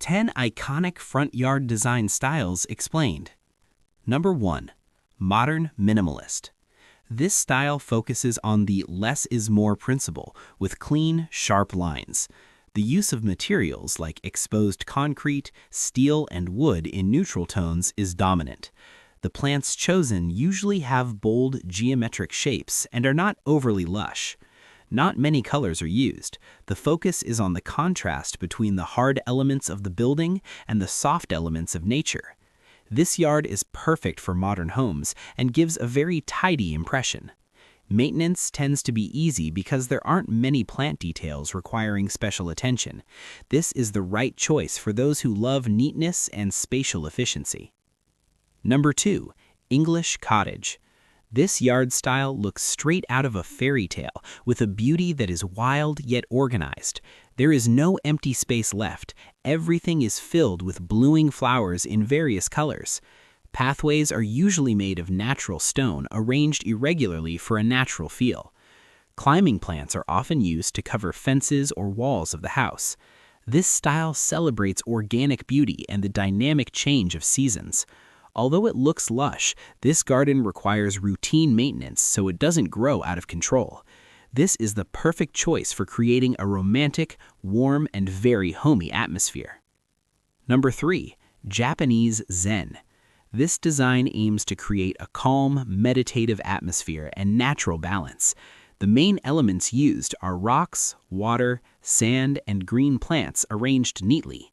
10 iconic front yard design styles explained. Number 1. Modern minimalist. This style focuses on the less is more principle with clean, sharp lines. The use of materials like exposed concrete, steel, and wood in neutral tones is dominant. The plants chosen usually have bold, geometric shapes and are not overly lush. Not many colors are used. The focus is on the contrast between the hard elements of the building and the soft elements of nature. This yard is perfect for modern homes and gives a very tidy impression. Maintenance tends to be easy because there aren't many plant details requiring special attention. This is the right choice for those who love neatness and spatial efficiency. Number 2. English cottage. This yard style looks straight out of a fairy tale with a beauty that is wild yet organized. There is no empty space left. Everything is filled with blooming flowers in various colors. Pathways are usually made of natural stone arranged irregularly for a natural feel. Climbing plants are often used to cover fences or walls of the house. This style celebrates organic beauty and the dynamic change of seasons. Although it looks lush, this garden requires routine maintenance so it doesn't grow out of control. This is the perfect choice for creating a romantic, warm, and very homey atmosphere. Number 3. Japanese Zen. This design aims to create a calm, meditative atmosphere and natural balance. The main elements used are rocks, water, sand, and green plants arranged neatly.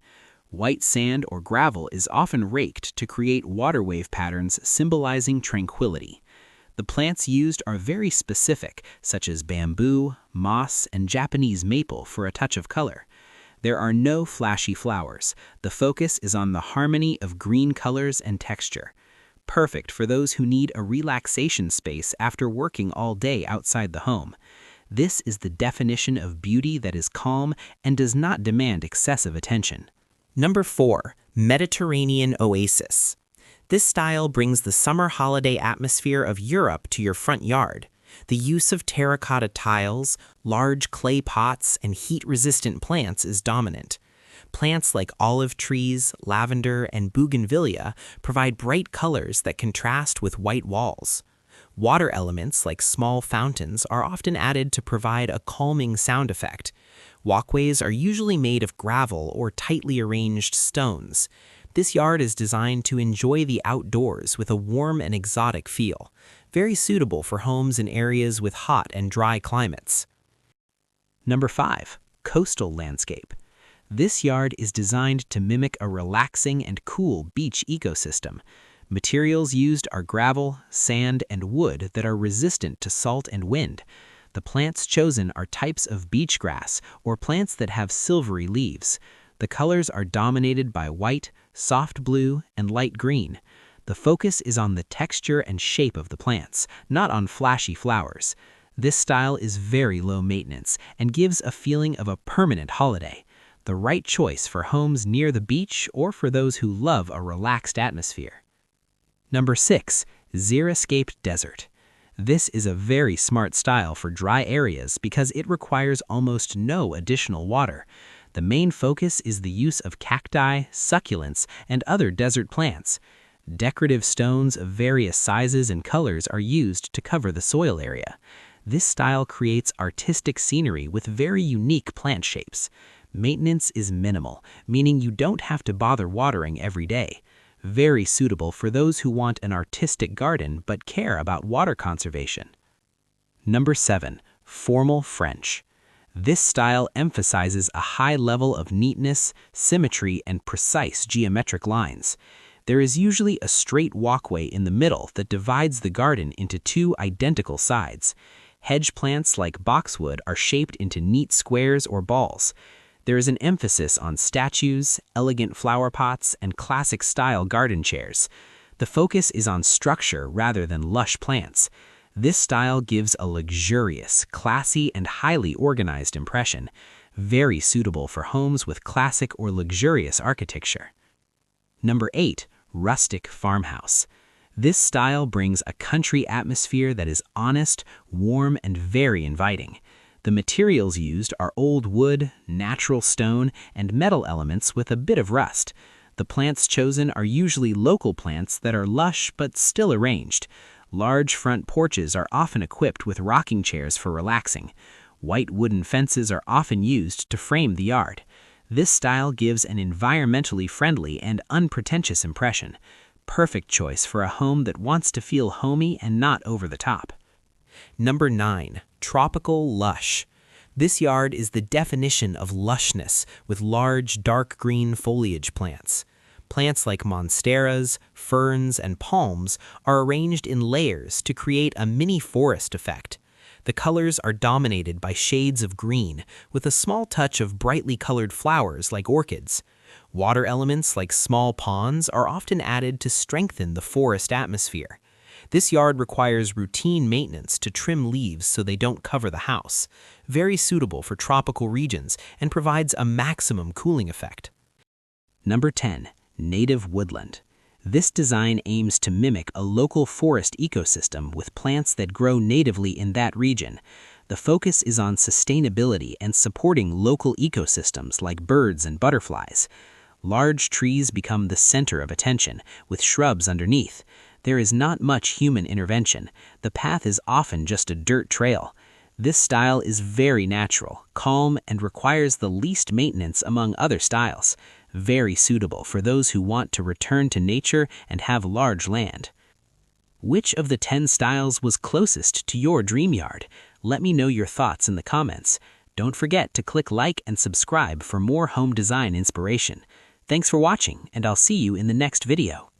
White sand or gravel is often raked to create water wave patterns symbolizing tranquility. The plants used are very specific, such as bamboo, moss, and Japanese maple for a touch of color. There are no flashy flowers. The focus is on the harmony of green colors and texture. Perfect for those who need a relaxation space after working all day outside the home. This is the definition of beauty that is calm and does not demand excessive attention. Number 4. Mediterranean oasis. This style brings the summer holiday atmosphere of Europe to your front yard. The use of terracotta tiles, large clay pots, and heat-resistant plants is dominant. Plants like olive trees, lavender, and bougainvillea provide bright colors that contrast with white walls. Water elements like small fountains are often added to provide a calming sound effect. Walkways are usually made of gravel or tightly arranged stones. This yard is designed to enjoy the outdoors with a warm and exotic feel, very suitable for homes in areas with hot and dry climates. Number 5. Coastal landscape. This yard is designed to mimic a relaxing and cool beach ecosystem. Materials used are gravel, sand, and wood that are resistant to salt and wind. The plants chosen are types of beach grass or plants that have silvery leaves. The colors are dominated by white, soft blue, and light green. The focus is on the texture and shape of the plants, not on flashy flowers. This style is very low maintenance and gives a feeling of a permanent holiday. The right choice for homes near the beach or for those who love a relaxed atmosphere. Number 6. Xeriscape Desert. This is a very smart style for dry areas because it requires almost no additional water. The main focus is the use of cacti, succulents, and other desert plants. Decorative stones of various sizes and colors are used to cover the soil area. This style creates artistic scenery with very unique plant shapes. Maintenance is minimal, meaning you don't have to bother watering every day. Very suitable for those who want an artistic garden but care about water conservation. Number 7. Formal French. This style emphasizes a high level of neatness, symmetry, and precise geometric lines. There is usually a straight walkway in the middle that divides the garden into two identical sides. Hedge plants like boxwood are shaped into neat squares or balls. There is an emphasis on statues, elegant flower pots, and classic-style garden chairs. The focus is on structure rather than lush plants. This style gives a luxurious, classy, and highly organized impression, very suitable for homes with classic or luxurious architecture. Number 8. Rustic farmhouse. This style brings a country atmosphere that is honest, warm, and very inviting. The materials used are old wood, natural stone, and metal elements with a bit of rust. The plants chosen are usually local plants that are lush but still arranged. Large front porches are often equipped with rocking chairs for relaxing. White wooden fences are often used to frame the yard. This style gives an environmentally friendly and unpretentious impression. Perfect choice for a home that wants to feel homey and not over the top. Number 9. Tropical lush. This yard is the definition of lushness with large dark green foliage plants. Plants like monsteras, ferns, and palms are arranged in layers to create a mini forest effect. The colors are dominated by shades of green, with a small touch of brightly colored flowers like orchids. Water elements like small ponds are often added to strengthen the forest atmosphere. This yard requires routine maintenance to trim leaves so they don't cover the house. Very suitable for tropical regions and provides a maximum cooling effect. Number 10. Native woodland. This design aims to mimic a local forest ecosystem with plants that grow natively in that region. The focus is on sustainability and supporting local ecosystems like birds and butterflies. Large trees become the center of attention, with shrubs underneath. There is not much human intervention. The path is often just a dirt trail. This style is very natural, calm, and requires the least maintenance among other styles. Very suitable for those who want to return to nature and have large land. Which of the 10 styles was closest to your dream yard? Let me know your thoughts in the comments. Don't forget to click like and subscribe for more home design inspiration. Thanks for watching, and I'll see you in the next video.